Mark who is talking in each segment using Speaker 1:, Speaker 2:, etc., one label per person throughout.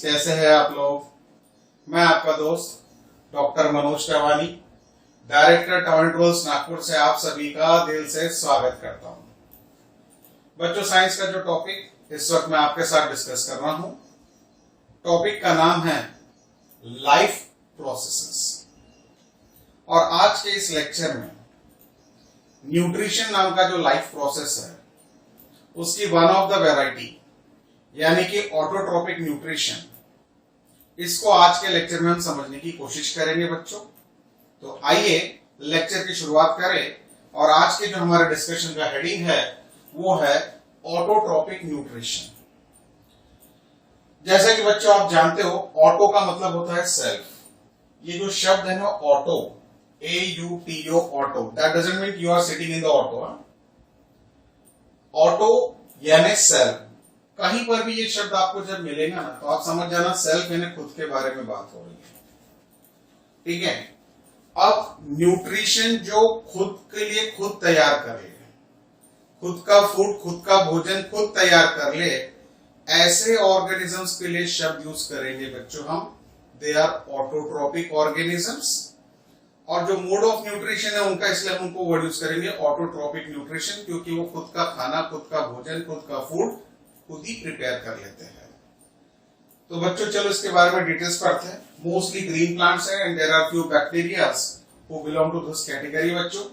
Speaker 1: कैसे हैं आप लोग। मैं आपका दोस्त doctor Manoj Tawani, director Torrent rules Nagpur से आप सभी का दिल से स्वागत करता हूं। बच्चों, साइंस का जो टॉपिक इस वक्त मैं आपके साथ डिस्कस कर रहा हूं, टॉपिक का नाम है लाइफ प्रोसेसेस। और आज के इस लेक्चर में न्यूट्रिशन नाम का जो लाइफ प्रोसेस है उसकी वन ऑफ द वैरायटी यानी कि ऑटोट्रोपिक न्यूट्रिशन, इसको आज के लेक्चर में हम समझने की कोशिश करेंगे बच्चों। तो आइए लेक्चर की शुरुआत करें और आज के जो हमारे डिस्कशन का हेडिंग है वो है ऑटोट्रोपिक न्यूट्रिशन। जैसे कि बच्चों आप जानते हो, ऑटो का मतलब होता है सेल्फ। ये जो शब्द है ना auto, AUTO, auto, that doesn't mean you are sitting in the auto. Auto यानी सेल्फ। कहीं पर भी ये शब्द आपको जब मिलेगा ना तो आप समझ जाना सेल्फ यानी खुद के बारे में बात हो रही है, ठीक है। अब न्यूट्रिशन जो खुद के लिए खुद तैयार कर ले, खुद का फूड, खुद का भोजन खुद तैयार कर ले, ऐसे ऑर्गेनिजम्स के लिए शब्द यूज करेंगे बच्चों हम, दे आर ऑटोट्रोपिक ऑर्गेनिजम्स। और जो मोड ऑफ न्यूट्रिशन है उनका, इसलिए हम उनको वर्ड यूज करेंगे ऑटोट्रोपिक न्यूट्रिशन, क्योंकि वो खुद का खाना, खुद का भोजन, खुद का फूड खुद ही प्रिपेयर कर लेते हैं। तो बच्चों चलो इसके बारे में डिटेल्स पढ़ते हैं। मोस्टली ग्रीन प्लांट्स है and there are few bacterias who belong to this category. बच्चों,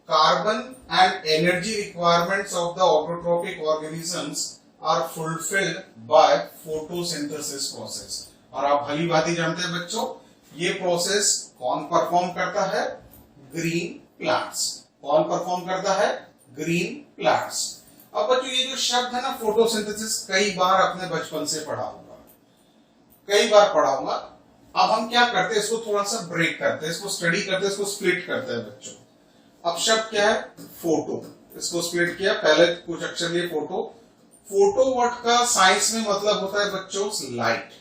Speaker 1: carbon and energy requirements of the autotrophic organisms are fulfilled by photosynthesis process. और आप भली भांति जानते हैं बच्चों, ये प्रोसेस कौन परफॉर्म करता है? Green plants. कौन परफॉर्म करता है? Green plants. अब बच्चों ये जो शब्द है ना फोटोसिंथेसिस, कई बार अपने बचपन से पढ़ा होगा, कई बार पढ़ा होगा। अब हम क्या करते हैं, इसको थोड़ा सा ब्रेक करते हैं, इसको स्टडी करते हैं, इसको स्प्लिट करते हैं बच्चों। अब शब्द क्या है? फोटो। इसको स्प्लिट किया, पहले कुछ अक्षर लिए फोटो। फोटो वर्ड का साइंस में मतलब होता है बच्चों लाइट।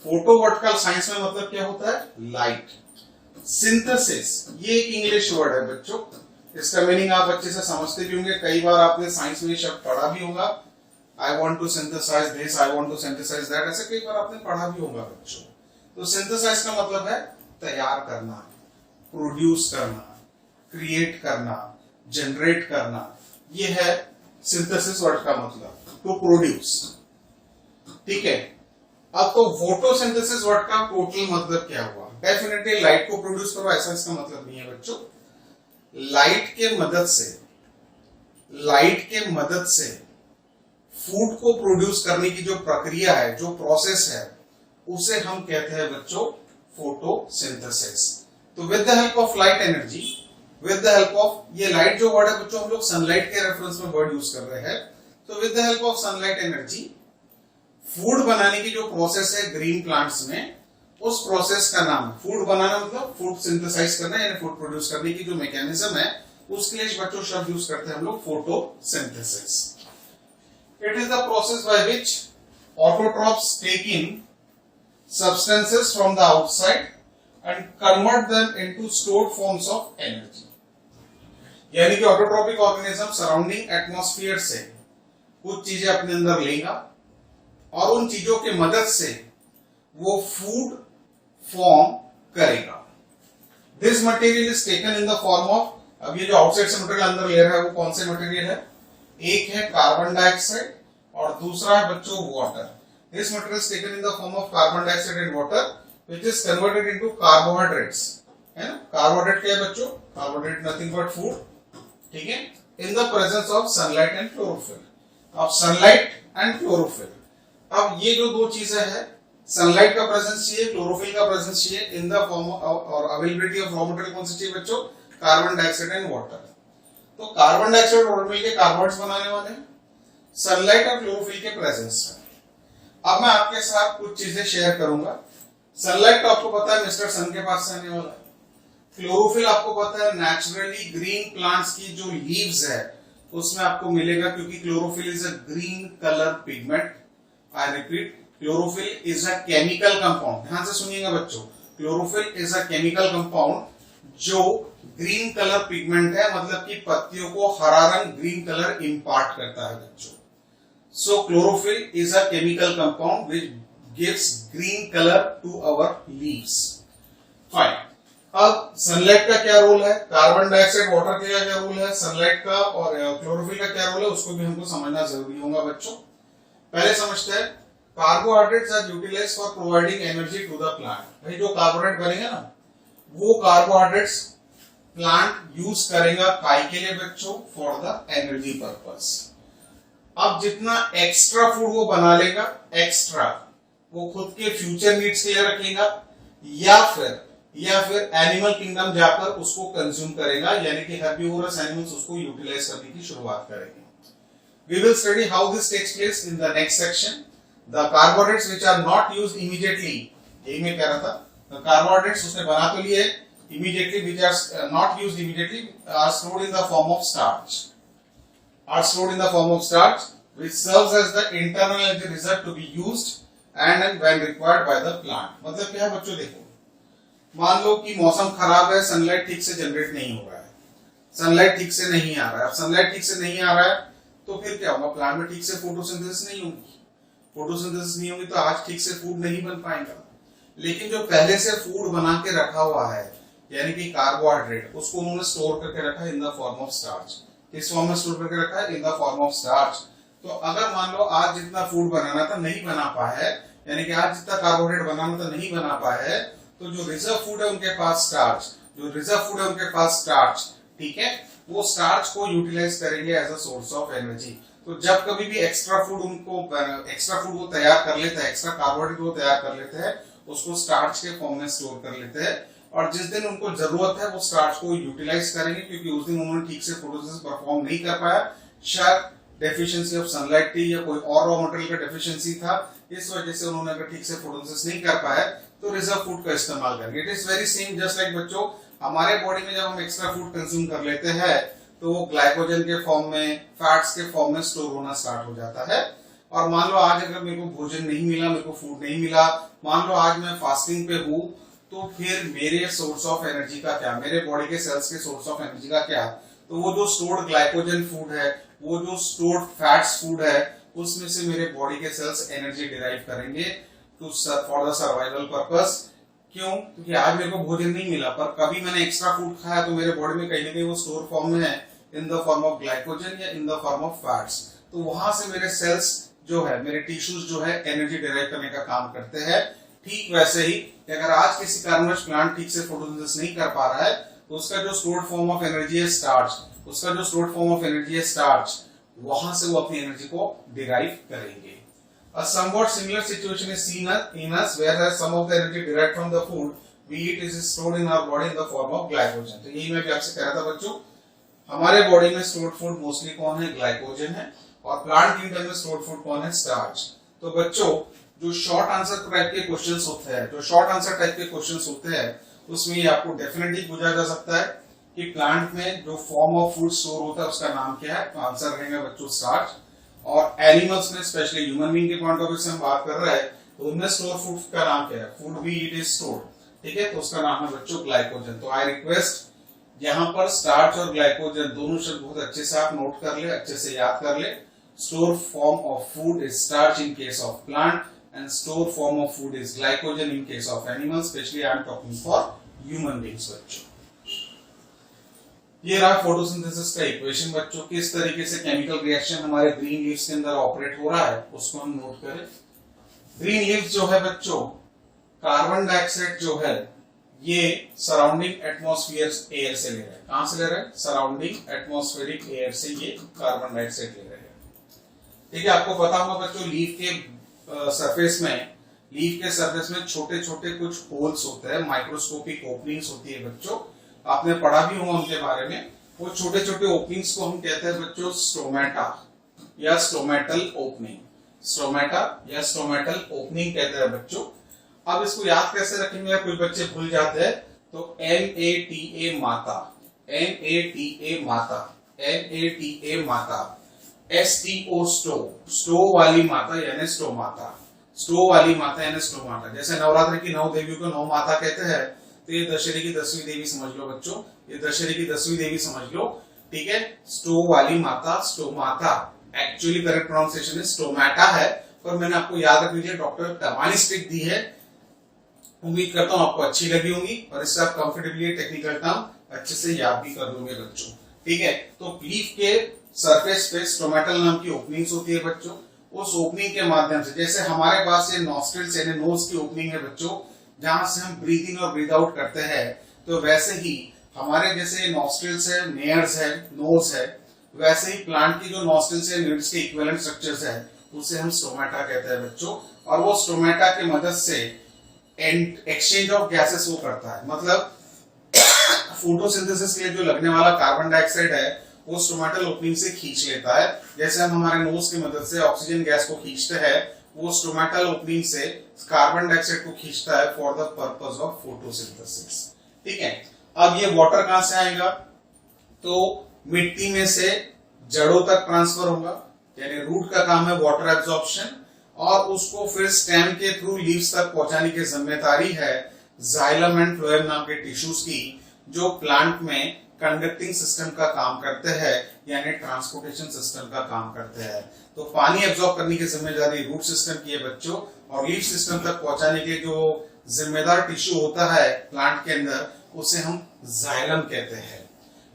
Speaker 1: फोटो वर्ड का साइंस में मतलब क्या होता है? लाइट। सिंथेसिस ये एक इंग्लिश वर्ड है बच्चों, इसका मीनिंग आप अच्छे से समझते भी होंगे, कई बार आपने साइंस में शब्द पढ़ा भी होगा। I want to synthesize this, I want to synthesize that, ऐसे कई बार आपने पढ़ा भी होगा बच्चों। तो सिंथेसाइज का मतलब है तैयार करना, प्रोड्यूस करना, क्रिएट करना, जनरेट करना, ये है सिंथेसिस वर्ड का मतलब, टू प्रोड्यूस, ठीक है। अब तो फोटोसिंथेसिस वर्ड का टोटल मतलब क्या हुआ? डेफिनेटली लाइट को प्रोड्यूस करो, ऐसा इसका मतलब नहीं है बच्चों। लाइट के मदद से फूड को प्रोड्यूस करने की जो प्रक्रिया है, जो प्रोसेस है, उसे हम कहते हैं बच्चों फोटोसिंथेसिस। तो with the help of light energy, with the help of, ये लाइट जो वर्ड है बच्चों हम लोग सनलाइट के रेफरेंस में वर्ड यूज कर रहे हैं। तो with the help of sunlight energy food बनाने की जो प्रोसेस है ग्रीन प्लांट्स में, उस प्रोसेस का नाम, फूड बनाना मतलब फूड सिंथेसाइज करना यानी फूड प्रोड्यूस करने की जो मैकेनिज्म है, उसके लिए बच्चों शब्द यूज करते हैं हम लोग photosynthesis. It is the process by which autotrophs take in substances from the outside and convert them into stored forms of energy. यानी कि ऑटोट्रॉपिक ऑर्गेनिज्म सराउंडिंग एटमॉस्फेयर से कुछ चीजें अपने अंदर लेगा और उन चीजों की मदद से वो फूड फॉर्म करेगा। This material is taken in the form of, अब ये जो आउटसाइड से मटेरियल अंदर ले रहा है वो कौन से मटेरियल है? एक है कार्बन डाइऑक्साइड और दूसरा है बच्चों water. This material is taken in the form of carbon dioxide and water which is converted into carbohydrates, है ना। कार्बोहाइड्रेट क्या है बच्चों? कार्बोहाइड्रेट नथिंग बट फूड, ठीक है, in the presence of sunlight and chlorophyll. अब सनलाइट एंड क्लोरोफिल, अब ये जो दो चीजें हैं, सनलाइट का प्रेजेंस चाहिए, क्लोरोफिल का प्रेजेंस चाहिए, इन द फॉर्म और अवेलेबिलिटी ऑफ रॉ मटेरियल कौन सी चाहिए बच्चों? Carbon dioxide and water. तो कार्बन डाइऑक्साइड और वाटर मिलकर कार्बोहाइड्रेट्स बनाने वाले हैं सनलाइट और क्लोरोफिल के प्रेजेंस में। अब मैं आपके साथ कुछ चीजें शेयर करूंगा। सनलाइट तो आपको पता है मिस्टर सन के पास से आने वाला है। क्लोरोफिल आपको पता है नेचुरली ग्रीन प्लांट्स की जो लीव्स है उसमें आपको मिलेगा, क्योंकि chlorophyll is a green colour pigment. I repeat, chlorophyll is a chemical compound. ध्यान से सुनिएगा बच्चों, chlorophyll is a chemical compound जो ग्रीन कलर पिगमेंट है, मतलब कि पत्तियों को हरा रंग, ग्रीन कलर इंपार्ट करता है बच्चों। So chlorophyll is a chemical compound which gives green color to our leaves. Fine. अब सनलाइट का क्या रोल है, कार्बन डाइऑक्साइड वाटर का क्या रोल है, सनलाइट का और क्लोरोफिल का क्या रोल है, उसको भी हमको समझना जरूरी होगा बच्चों। पहले समझते हैं, carbohydrates are utilized for providing energy to the plant. भाई जो कार्बोहाइड्रेट बनेगा ना, वो कार्बोहाइड्रेट्स प्लांट यूज करेगा काय के लिए बच्चों, फॉर द एनर्जी पर्पस। अब जितना एक्स्ट्रा फूड वो बना लेगा, एक्स्ट्रा वो खुद के फ्यूचर नीड्स के लिए रखेगा या फिर एनिमल किंगडम जाकर उसको कंज्यूम करेगा, यानी कि हर्बीवोरस एनिमल्स उसको यूटिलाइज करने की शुरुआत करेंगे। We will study how this takes place in the next section. The carbohydrates which are not used immediately, यही मैं कह रहा था, the carbohydrates उसने बना तो लिए immediately, which are not used immediately, are stored in the form of starch. Are stored in the form of starch, which serves as the internal energy reserve to be used and when required by the plant. मतलब क्या है बच्चों, देखो, मान लो कि मौसम खराब है, सनलाइट ठीक से जनरेट नहीं हो रहा है, सनलाइट ठीक से नहीं आ रहा है। अब सनलाइट ठीक से नहीं आ रहा है तो फिर क्या होगा, प्लांट में ठीक से फोटोसिंथेसिस नहीं होगी, फोटोसिंथेसिस नहीं होगी तो आज ठीक से फूड नहीं बन पाएगा। लेकिन जो पहले से फूड बना के रखा हुआ है, यानी कि कार्बोहाइड्रेट, उसको उन्होंने स्टोर करके रखा है in the form of starch. किस फॉर्म में स्टोर करके रखा है, in the form of starch. तो अगर मान लो आज जितना फूड बनाना था नहीं बना पाया है, यानी कि आज जितना कार्बोहाइड्रेट बनाना था नहीं बना पाया है, तो जो रिजर्व फूड है उनके पास स्टार्च, जो रिजर्व फूड है उनके पास स्टार्च, ठीक है, वो स्टार्च को यूटिलाइज करेंगे as a source of energy. तो जब कभी भी एक्स्ट्रा फूड वो तैयार कर लेता है, एक्स्ट्रा कार्बोहाइड्रेट वो तैयार कर लेते हैं, उसको स्टार्च के फॉर्म में स्टोर कर लेते हैं, और जिस दिन उनको जरूरत है वो स्टार्च को यूटिलाइज करेंगे, क्योंकि उस दिन उन्होंने ठीक से फोटोसिंथेसिस परफॉर्म नहीं कर पाया, शायद डेफिशिएंसी ऑफ सनलाइट थी या कोई और रॉ मटेरियल का डेफिशिएंसी था, इस वजह से उन्होंने अगर ठीक से फोटोसिंथेसिस नहीं कर पाया तो रिजर्व फूड का इस्तेमाल करेंगे। It is very same just like बच्चों, हमारे बॉडी में जब हम एक्स्ट्रा फूड कंज्यूम कर लेते हैं तो वो ग्लाइकोजन के फॉर्म में, फैट्स के फॉर्म में स्टोर होना स्टार्ट हो जाता है। और मान लो आज अगर मेरे को भोजन नहीं मिला, मेरे को फूड नहीं मिला, मान लो आज मैं फास्टिंग पे हूं, तो फिर मेरे सोर्स ऑफ एनर्जी का क्या, मेरे बॉडी के सेल्स के सोर्स ऑफ एनर्जी का क्या, तो वो जो स्टोर्ड ग्लाइकोजन फूड है, वो जो स्टोर्ड फैट्स फूड है, उसमें से मेरे बॉडी के सेल्स एनर्जी डिराइव करेंगे to for the survival purpose. क्यों, क्योंकि आज मेरे को भोजन नहीं मिला, पर कभी मैंने एक्स्ट्रा फूड खाया तो मेरे बॉडी में कहीं ना कहीं वो स्टोर फॉर्म में है, in the form of glycogen या in the form of fats. तो वहां से मेरे सेल्स जो है, मेरे टिश्यूज जो है, एनर्जी डिराइव करने का काम करते हैं। ठीक वैसे ही अगर आज किसी कारणवश प्लांट ठीक से फोटोसिंथेसिस नहीं कर पा रहा है, तो उसका जो स्टोर्ड फॉर्म ऑफ एनर्जी है स्टार्च, उसका जो स्टोर्ड फॉर्म ऑफ एनर्जी है स्टार्च, वहां से वो अपनी एनर्जी को डिराइव करेंगे। A somewhat similar situation is seen in us, whereas some of the energy derived from the food we eat is stored in our body in the form of glycogen. तो यही मैं भी आपसे कह रहा था बच्चों, हमारे बॉडी में स्टोर्ड फूड मोस्टली कौन है, ग्लाइकोजन है, और प्लांट किंगडम में स्टोर्ड फूड कौन है, स्टार्च। तो बच्चों जो शॉर्ट आंसर टाइप के क्वेश्चंस होते हैं, जो शॉर्ट आंसर टाइप के क्वेश्चंस होते हैं, उसमें ये आपको डेफिनेटली पूछा जा सकता है कि प्लांट में जो फॉर्म ऑफ फूड स्टोर होता है उसका नाम क्या है, तो आंसर रहेगा बच्चों स्टार्च। और एनिमल्स में स्पेशली ह्यूमन बीइंग के पॉइंट ऑफ व्यू से हम बात कर रहे हैं, तो उनमें स्टोर फूड का नाम क्या है, food we eat is stored, ठीक है, तो उसका नाम है बच्चों ग्लाइकोजन। तो आई रिक्वेस्ट यहाँ पर स्टार्च और ग्लाइकोजन दोनों शब्द बहुत अच्छे से आप नोट कर ले, अच्छे से याद कर ले। Store form of food is starch in case of plant and store form of food is glycogen in case of animals, specially I am talking for human beings बच्चों। ये रहा फोटोसिंथेसिस का इक्वेशन बच्चों, किस तरीके से केमिकल रिएक्शन हमारे green leaves के अंदर ऑपरेट हो रहा है उसको हम नोट करें। ग्रीन लीव्स जो है बच्चों, कार्बन डाइऑक्साइड जो है ये सराउंडिंग एटमॉस्फेयर एयर से ले रहे हैं। कहां से ले रहे हैं, सराउंडिंग एटमॉस्फेरिक एयर से ये कार्बन डाइऑक्साइड ले रहे हैं। ठीक है, आपको पता होगा बच्चों लीफ के सरफेस में छोटे छोटे कुछ होल्स होते हैं, माइक्रोस्कोपिक ओपनिंग्स होती है बच्चों, आपने पढ़ा भी होगा उनके बारे में। वो छोटे छोटे ओपनिंग्स को हम कहते हैं बच्चों स्टोमेटा या स्टोमेटल ओपनिंग, स्टोमेटा या स्टोमेटल ओपनिंग कहते हैं बच्चों। अब इसको याद कैसे रखेंगे, कुछ बच्चे भूल जाते हैं, तो NATA माता, NATA माता, NATA माता, STO स्टो वाली माता यानी स्टो माता, स्टो वाली माता यानी स्टो माता। जैसे नवरात्रि की 9 देवियों को 9 माता कहते हैं, तो ये दशहरे की 10वीं देवी समझ लो बच्चों, ये दशहरे की 10वीं देवी समझ लो, ठीक है। स्टो वाली माता, स्टो माता, एक्चुअली करेक्ट प्रोनाउंसिएशन है स्टोमेटा है, पर मैंने आपको याद रखनी चाहिए डॉक्टर टर्मानिस ट्रिक दी है। उम्मीद करता हूं आपको अच्छी लगी होंगी और इससे आप कंफर्टेबली टेक्निकल टर्म अच्छे से याद भी कर लोगे बच्चों। ठीक है, तो लीफ के सरफेस पे स्टोमेटल नाम की ओपनिंग्स होती है बच्चों। उस ओपनिंग के माध्यम से, जैसे हमारे पास ये नॉस्ट्रिल्स यानी नोज की ओपनिंग है बच्चों, जहां से हम ब्रीथ इन और ब्रीथ आउट करते हैं, तो वैसे ही हमारे जैसे नॉस्ट्रिल्स है, नेयर्स है, नोज है, वैसे ही प्लांट की जो नॉस्ट्रिल्स है, नीड्स के इक्विवेलेंट स्ट्रक्चर्स है, उसे हम स्टोमेटा कहते हैं बच्चों। और वो स्टोमेटा की मदद से एक्सचेंज ऑफ गैसेस वो करता है, मतलब फोटोसिंथेसिस के लिए जो लगने वाला कार्बन डाइऑक्साइड है वो स्टोमेटल ओपनिंग से खींच लेता है। जैसे हम हमारे नोज की मदद से ऑक्सीजन गैस को खींचते हैं, वो स्टोमेटल ओपनिंग से कार्बन डाइऑक्साइड को खींचता है for the purpose of photosynthesis. ठीक है, अब ये वाटर कहां से आएगा, तो मिट्टी में से जड़ों तक ट्रांसफर होगा, यानी रूट का काम है वाटर एब्जॉर्प्शन, और उसको फिर स्टेम के थ्रू लीव्स तक पहुंचाने की जिम्मेदारी है जाइलम एंड फ्लोएम नाम के टिश्यूज की, जो प्लांट में कंडक्टिंग सिस्टम का काम करते हैं, यानी ट्रांसपोर्टेशन सिस्टम का काम करते हैं। तो पानी एब्जॉर्ब करने की जिम्मेदारी रूट सिस्टम की है बच्चों, और लीफ सिस्टम तक पहुंचाने के जो जिम्मेदार टिश्यू होता है प्लांट के अंदर, उसे हम जाइलम कहते हैं।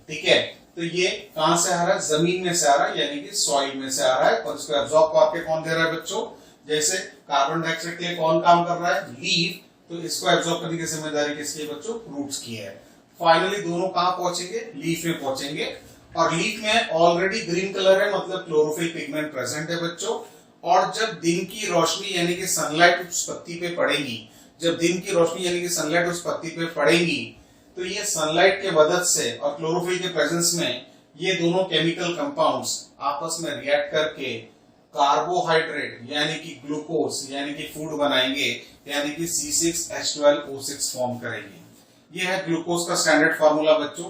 Speaker 1: ठीक है, तो ये कहां से आ रहा है, जमीन में से आ रहा है, यानी कि सॉइल में से आ रहा है, और इसको एब्जॉर्ब करके कौन दे रहा है बच्चों, जैसे कार्बन डाइऑक्साइड के लिए कौन काम कर रहा है, लीफ, तो इसको एब्जॉर्ब करने की जिम्मेदारी किसकी है बच्चों, रूट्स की है। फाइनली दोनों कहां पहुंचेंगे, लीफ में पहुंचेंगे, और लीफ में ऑलरेडी ग्रीन कलर है, मतलब क्लोरोफिल पिगमेंट प्रेजेंट है बच्चों। और जब दिन की रोशनी यानी कि सनलाइट उस पत्ती पे पड़ेगी, जब दिन की रोशनी यानी कि सनलाइट उस पत्ती पे पड़ेगी, तो ये सनलाइट के मदद से और क्लोरोफिल के प्रेजेंस में ये दोनों केमिकल कंपाउंड्स आपस में रिएक्ट करके कार्बोहाइड्रेट यानी कि ग्लूकोज यानी कि फूड बनाएंगे, यानी कि C6H12O6 फॉर्म करेंगे। ये है ग्लूकोज का स्टैंडर्ड फार्मूला बच्चों।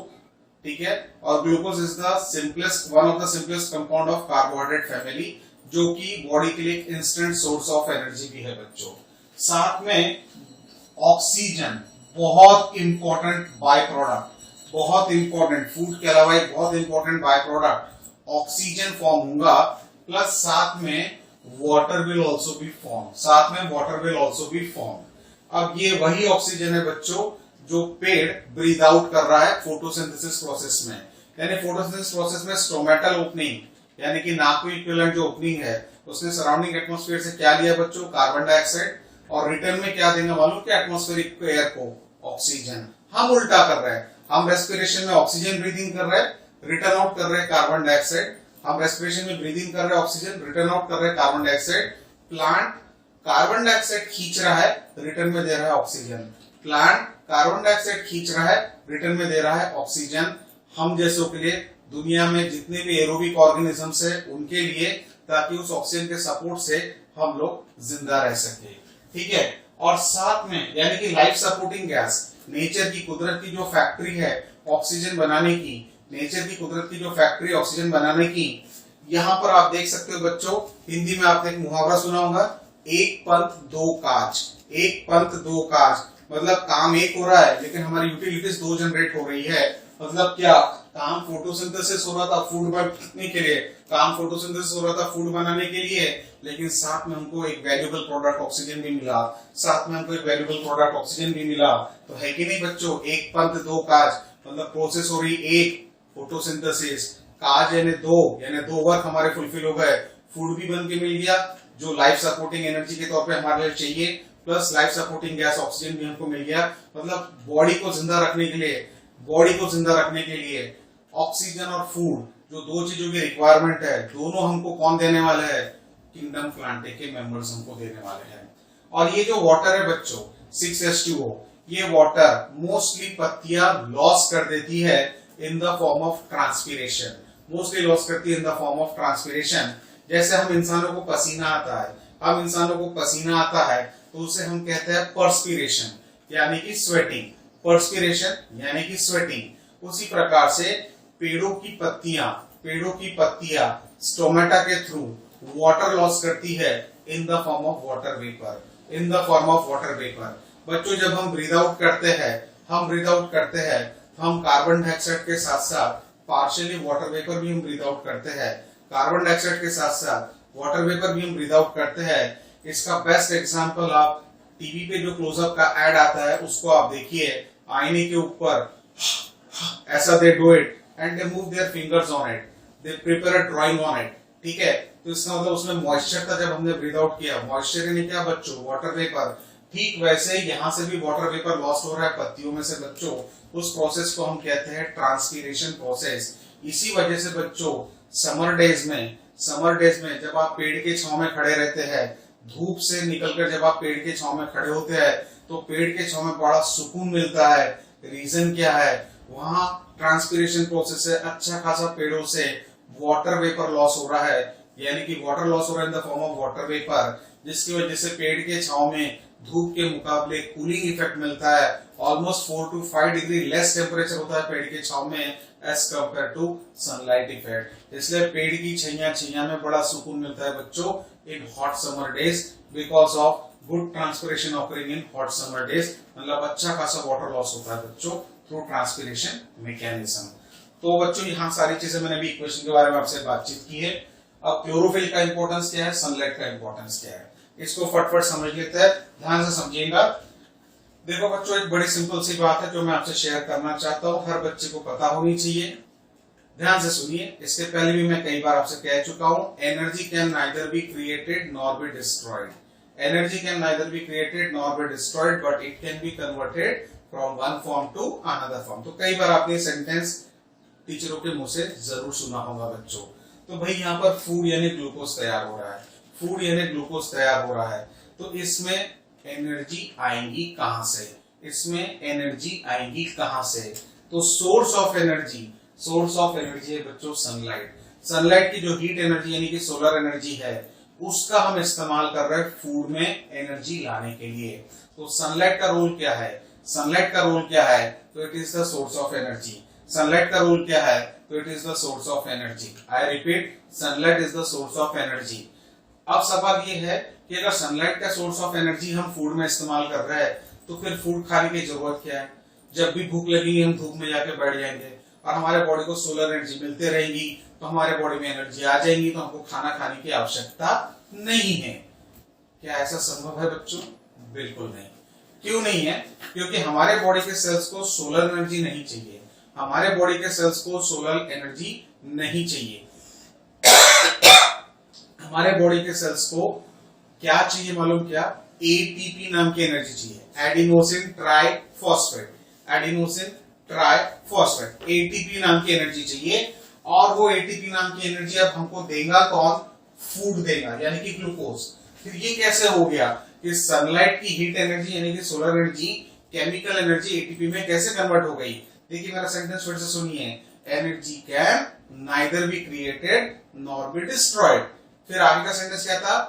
Speaker 1: ठीक है, और glucose is the simplest, one of the simplest compound of carbohydrate family, जो कि बॉडी के लिए इंस्टेंट सोर्स ऑफ एनर्जी भी है बच्चों। साथ में ऑक्सीजन बहुत इंपॉर्टेंट बाय प्रोडक्ट, बहुत इंपॉर्टेंट, फूड के अलावा एक बहुत important by product oxygen form होगा, प्लस साथ में water will also be form, साथ में water will also be form. अब ये वही ऑक्सीजन है बच्चों जो पेड़ ब्रीथ आउट कर रहा है फोटोसिंथेसिस प्रोसेस में, यानी फोटोसिंथेसिस प्रोसेस में स्टोमेटल ओपनिंग यानी कि नाक इक्विवेलेंट जो ओपनिंग है, उसने सराउंडिंग एटमॉस्फेयर से क्या लिया बच्चों, कार्बन डाइऑक्साइड, और रिटर्न में क्या देंगे मालूम, कि एटमॉस्फेरिक एयर को ऑक्सीजन। हम उल्टा कर रहे हैं, हम रेस्पिरेशन में ऑक्सीजन ब्रीदिंग कर रहे हैं, रिटर्न आउट कर रहे हैं कार्बन डाइऑक्साइड। हम रेस्पिरेशन में ब्रीदिंग कर रहे हैं ऑक्सीजन, रिटर्न आउट कर रहे हैं carbon dioxide. Plant carbon dioxide खींच रहा है, रिटर्न में दे रहा है ऑक्सीजन। प्लांट कार्बन डाइऑक्साइड खींच रहा है, रिटर्न में दे रहा है ऑक्सीजन। हम जैसों के लिए, दुनिया में जितने भी एरोबिक ऑर्गेनिजम्स है उनके लिए, ताकि उस ऑक्सीजन के सपोर्ट से हम लोग जिंदा रह सके। ठीक है, और साथ में यानी कि लाइफ सपोर्टिंग गैस, नेचर की, कुदरत की जो फैक्ट्री है ऑक्सीजन बनाने की, नेचर की कुदरत की जो फैक्ट्री ऑक्सीजन बनाने की, यहाँ पर आप देख सकते हो बच्चों, हिंदी में आपने एक मुहावरा सुना होगा, एक पंथ दो काज, एक पंथ दो काज, मतलब काम एक हो रहा है लेकिन हमारी यूटिलिटीज दो जनरेट हो रही है। मतलब क्या, काम फोटोसिंथेसिस हो रहा था फूड बनाने के लिए, काम फोटोसिंथेसिस हो रहा था फूड बनाने के लिए, लेकिन साथ में हमको एक वैल्यूएबल प्रोडक्ट ऑक्सीजन भी मिला, साथ में हमको एक वैल्यूएबल प्रोडक्ट ऑक्सीजन भी मिला। तो है कि नहीं बच्चों, एक पंथ दो काज, मतलब प्रोसेस हो रही एक फोटोसिंथेसिस, काज यानी दो वर्क हमारे फुलफिल हो गए, फूड भी बन के मिल गया जो लाइफ सपोर्टिंग एनर्जी के तौर पे हमारे लिए चाहिए, plus life supporting gas oxygen भी हमको मिल गया। मतलब बॉडी को जिंदा रखने के लिए ऑक्सीजन और फूड, जो दो चीजों की रिक्वायरमेंट है, दोनों हमको कौन देने वाले है, किंगडम प्लांटे के मेंबर्स हमको देने वाले हैं। और ये जो वाटर है बच्चों 6H2O, ये वाटर मोस्टली पत्तियां लॉस कर देती है in the form of transpiration, mostly loss करती है in the form of transpiration. जैसे हम इंसानों को पसीना आता है, तो उसे हम कहते हैं पर्सपीरेशन यानी कि स्वेटिंग, पर्सपीरेशन यानी कि स्वेटिंग। उसी प्रकार से पेड़ों की पत्तियां स्टोमेटा के थ्रू वाटर लॉस करती है in the form of water vapour, बच्चों जब हम ब्रीद आउट करते हैं, हम कार्बन डाइऑक्साइड के साथ साथ पार्शियली वाटर वेपर भी हम ब्रीद आउट करते हैं। कार्बन डाइऑक्साइड के साथ साथ वाटर वेपर भी हम ब्रीथ आउट करते हैं। इसका बेस्ट एग्जांपल आप टीवी पे जो क्लोजअप का एड आता है उसको आप देखिए, आईने के ऊपर ऐसा they do it and they move their fingers on it, they prepare a drawing on it, ठीक है। तो इसका मतलब उसमें मॉइस्चर था, जब हमने ब्रीथ आउट किया, मॉइस्चर यानी क्या बच्चों, वाटर वेपर। ठीक वैसे ही यहाँ से भी वाटर वेपर लॉस हो रहा है पत्तियों में से बच्चों, उस प्रोसेस को हम कहते हैं ट्रांसपीरेशन प्रोसेस। इसी वजह से बच्चों समर डेज में जब आप पेड़ के छांव में खड़े रहते हैं, धूप से निकलकर जब आप पेड़ के छांव में खड़े होते हैं तो पेड़ के छांव में बड़ा सुकून मिलता है। रीजन क्या है, वहां ट्रांसपीरेशन प्रोसेस है, अच्छा खासा पेड़ों से वाटर वेपर लॉस हो रहा है, यानी कि वाटर लॉस हो रहा है in the form of water vapour, जिसकी वजह से पेड़ के छांव में धूप के मुकाबले कूलिंग इफेक्ट मिलता है। Almost 4 to 5 degree less temperature होता है पेड़ के छांव में as compared to sunlight effect. इसलिए पेड़ की छैया में बड़ा सुकून मिलता है बच्चों in hot summer days because of good transpiration occurring in hot summer days. मतलब अच्छा खासा वाटर लॉस होता है बच्चों थ्रू ट्रांसपिरेशन मैकेनिज्म। तो बच्चों यहाँ सारी चीजें मैंने भी इक्वेशन के बारे में आपसे बातचीत की है। अब क्लोरोफिल का इंपॉर्टेंस क्या है, सनलाइट का इंपॉर्टेंस क्या है, इसको फटफट समझ लेते हैं, ध्यान से समझिएगा। देखो बच्चों, एक बड़ी सिंपल सी बात है जो मैं आपसे शेयर करना चाहता हूँ, हर बच्चे को पता होनी चाहिए। ध्यान से सुनिए, इसके पहले भी मैं कई बार आपसे कह चुका हूँ, energy can neither be created nor be destroyed. Energy can neither be created nor be destroyed but it can be converted from one form to another form. तो कई बार आपने सेंटेंस टीचरों के मुंह से जरूर सुना होगा बच्चों। तो भाई यहाँ पर फूड यानी ग्लूकोज तैयार हो रहा है, फूड यानी ग्लूकोज तैयार हो रहा है, तो इसमें एनर्जी आएंगी कहां से, इसमें एनर्जी आएंगी कहां से, तो सोर्स ऑफ एनर्जी है बच्चों सनलाइट। सनलाइट की जो हीट एनर्जी यानी कि सोलर एनर्जी है उसका हम इस्तेमाल कर रहे हैं फूड में एनर्जी लाने के लिए। तो सनलाइट का रोल क्या है, सनलाइट का रोल क्या है, तो it is the source of energy. Sunlight का रोल क्या है, तो it is the source of energy. I repeat, sunlight is the source of energy. अब सवाल ये है कि अगर सनलाइट का सोर्स ऑफ एनर्जी हम फूड में इस्तेमाल कर रहे हैं तो फिर फूड खाने की जरूरत क्या है। जब भी भूख लगेगी हम धूप में जाके बैठ जाएंगे और हमारे बॉडी को सोलर एनर्जी मिलते रहेगी तो हमारे बॉडी में एनर्जी आ जाएगी, तो हमको खाना खाने की आवश्यकता नहीं है। क्या ऐसा संभव है बच्चों? बिल्कुल नहीं। क्यों नहीं है? क्योंकि हमारे बॉडी के सेल्स को सोलर एनर्जी नहीं चाहिए, हमारे बॉडी के सेल्स को सोलर एनर्जी नहीं चाहिए। हमारे बॉडी के सेल्स को क्या चाहिए मालूम क्या? एटीपी नाम की एनर्जी चाहिए, adenosine triphosphate, adenosine triphosphate, ATP नाम की एनर्जी चाहिए। और वो एटीपी नाम की एनर्जी अब हमको देगा कौन? फूड देगा, यानी कि ग्लूकोज। फिर ये कैसे हो गया कि सनलाइट की हीट एनर्जी यानी कि solar energy chemical energy ATP में कैसे कन्वर्ट हो गई? देखिए मेरा सेंटेंस फिर से सुनिए, energy can neither be created nor be destroyed. फिर आगे का सेंटेंस क्या था?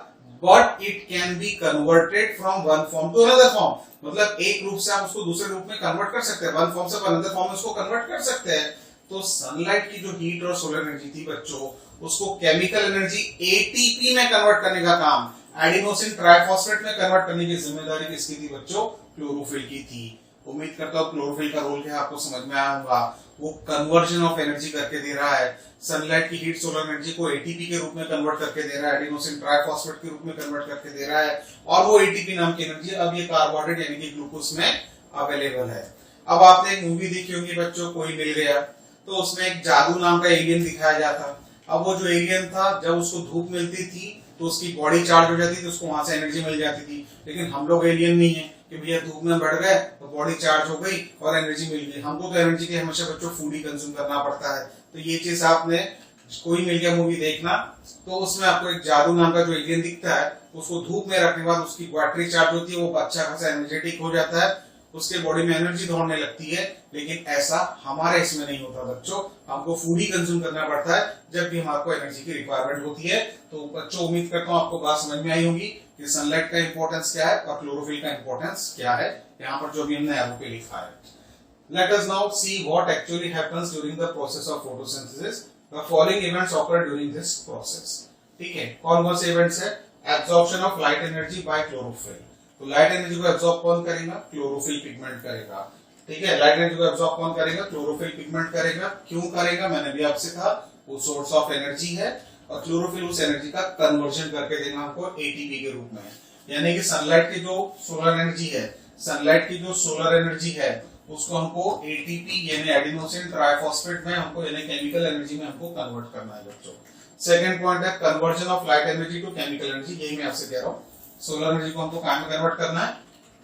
Speaker 1: But it can be converted from one form to another form. मतलब एक रूप से आप उसको दूसरे रूप में कन्वर्ट कर सकते हैं, वन फॉर्म से अनदर फॉर्म में उसको कन्वर्ट कर सकते हैं। तो सनलाइट की जो हीट और सोलर एनर्जी थी बच्चों, उसको केमिकल एनर्जी एटीपी में कन्वर्ट करने का काम, एडिनोसिन ट्राइफॉस्फेट में कन्वर्ट करने की जिम्मेदारी किसकी थी बच्चों? क्लोरोफिल की थी। उम्मीद करता हूं क्लोरोफिल का रोल क्या आपको समझ में आया होगा। वो कन्वर्जन ऑफ एनर्जी करके दे रहा है, सनलाइट की हीट सोलर एनर्जी को एटीपी के रूप में कन्वर्ट करके दे रहा है, एडिनोसिन ट्राइफॉस्फेट के रूप में कन्वर्ट करके दे रहा है, और वो एटीपी नाम की एनर्जी अब ये कार्बोहाइड्रेट यानी कि ग्लूकोज में अवेलेबल है। अब आपने एक मूवी देखी होगी बच्चों, कोई मिल गया, तो उसमें एक जादू नाम का एलियन दिखाया जाता। अब वो जो एलियन था, जब उसको धूप मिलती थी तो उसकी बॉडी चार्ज हो जाती थी, उसको वहां से एनर्जी मिल जाती थी। लेकिन हम लोग एलियन नहीं है कि भैया धूप में बढ़ गए तो बॉडी चार्ज हो गई और एनर्जी मिल गई। हमको तो एनर्जी के हमेशा बच्चों फूड ही कंज्यूम करना पड़ता है। तो ये चीज आपने कोई मिल गया मूवी देखना, तो उसमें आपको एक जादू नाम का जो एलियन दिखता है, उसको धूप में रखने के बाद उसकी बैटरी चार्ज होती है, वो अच्छा खासा एनर्जेटिक हो जाता है, उसके बॉडी में एनर्जी दौड़ने लगती है। लेकिन ऐसा हमारे इसमें नहीं होता बच्चों, हमको फूड ही कंज्यूम करना पड़ता है जब भी हमको एनर्जी की रिक्वायरमेंट होती है। तो बच्चों उम्मीद करता हूँ आपको बात समझ में आई होगी कि सनलाइट का इंपॉर्टेंस क्या है और क्लोरोफिल का इंपॉर्टेंस क्या है, यहाँ पर जो भी हमने एरो पे लिखा है। Let us now see what actually happens during the process of photosynthesis. The following events occur during this process. ठीक है, कौन कौन से इवेंट्स है? Absorption of light energy by chlorophyll. तो लाइट एनर्जी को एब्जॉर्ब कौन करेगा? क्लोरोफिल पिगमेंट करेगा। ठीक है, लाइट एनर्जी को एब्जॉर्ब कौन करेगा? क्लोरोफिल पिगमेंट करेगा। क्यों करेगा? मैंने भी आपसे कहा वो सोर्स ऑफ एनर्जी है। और क्लोरोफिल उस एनर्जी का कन्वर्जन करके देगा हमको एटीपी के रूप में। यानी कि सनलाइट की जो सोलर एनर्जी है, सनलाइट की जो सोलर एनर्जी है उसको हमको एटीपी यानी एडिनोसिन ट्राइफॉस्फेट में हमको यानी केमिकल एनर्जी में हमको कन्वर्ट करना है बच्चों। सेकंड पॉइंट है conversion of light energy to chemical energy. यही मैं आपसे कह रहा हूँ, सोलर एनर्जी को हमको कहां में कन्वर्ट करना है,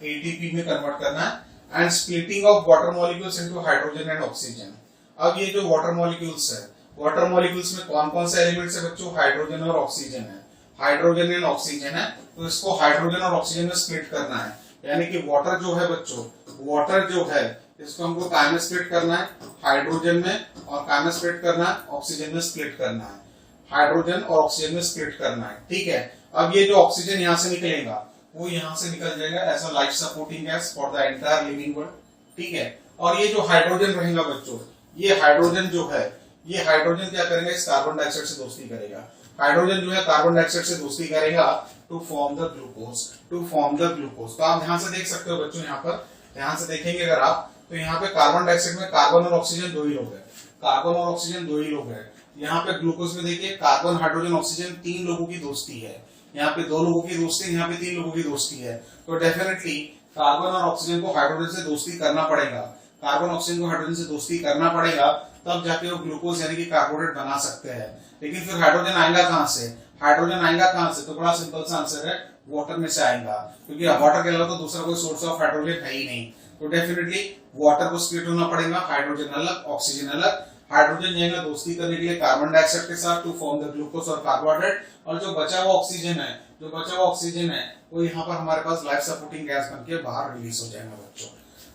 Speaker 1: एटीपी में कन्वर्ट करना है। And splitting of water molecules into hydrogen and oxygen. अब ये जो वाटर मॉलिक्यूल्स है, वाटर मॉलिक्यूल्स में कौन कौन से एलिमेंट्स है बच्चों, हाइड्रोजन और ऑक्सीजन है, हाइड्रोजन एंड ऑक्सीजन है। तो इसको हाइड्रोजन और ऑक्सीजन में स्प्लिट करना है, यानी कि वाटर जो है बच्चों, वाटर जो है इसको हमको काय में स्प्लिट करना है, हाइड्रोजन में, और काय में स्प्लिट करना है, ऑक्सीजन में स्प्लिट करना है, हाइड्रोजन और ऑक्सीजन में स्प्लिट करना है। ठीक है, अब ये जो ऑक्सीजन यहां से निकलेगा वो यहां से निकल जाएगा as a life supporting gas for the entire living world. ठीक है, और ये जो हाइड्रोजन रहेगा बच्चों, ये हाइड्रोजन जो है, ये हाइड्रोजन क्या करेगा, इस कार्बन डाइऑक्साइड से दोस्ती करेगा। हाइड्रोजन जो है कार्बन डाइऑक्साइड से दोस्ती करेगा to form the glucose, to form the glucose. तो आप ध्यान से देख सकते हो बच्चों, यहाँ पर ध्यान से देखेंगे अगर आप, तो यहाँ पे कार्बन डाइऑक्साइड में कार्बन और ऑक्सीजन दो ही लोग हैं, कार्बन और ऑक्सीजन दो ही लोग हैं। यहाँ पे ग्लूकोज में देखिए कार्बन हाइड्रोजन ऑक्सीजन तीन लोगों की दोस्ती है, यहाँ पे दो लोगों की दोस्ती, यहाँ पे तीन लोगों की दोस्ती है। तो डेफिनेटली कार्बन और ऑक्सीजन को हाइड्रोजन से दोस्ती करना पड़ेगा, कार्बन ऑक्सीजन को हाइड्रोजन से दोस्ती करना पड़ेगा, तब जाके वो ग्लूकोज यानी कि कार्बोहाइड्रेट बना सकते हैं। लेकिन फिर हाइड्रोजन आएगा कहां से, हाइड्रोजन आएगा कहां से, तो बड़ा सिंपल सा आंसर है, वाटर में से आएगा, क्योंकि वाटर के अलावा तो दूसरा कोई सोर्स ऑफ हाइड्रोजन है ही नहीं। तो डेफिनेटली वाटर को स्प्लिट होना पड़ेगा, हाइड्रोजन अलग ऑक्सीजन अलग। हाइड्रोजन जाएगा दोस्ती करने के लिए कार्बन डाइऑक्साइड के साथ टू फॉर्म द ग्लूकोज और कार्बोहाइड्रेट, और जो बचा हुआ ऑक्सीजन है, जो बचा हुआ ऑक्सीजन है वो यहाँ पर हमारे पास लाइफ सपोर्टिंग गैस बनके बाहर रिलीज हो जाएगा बच्चों।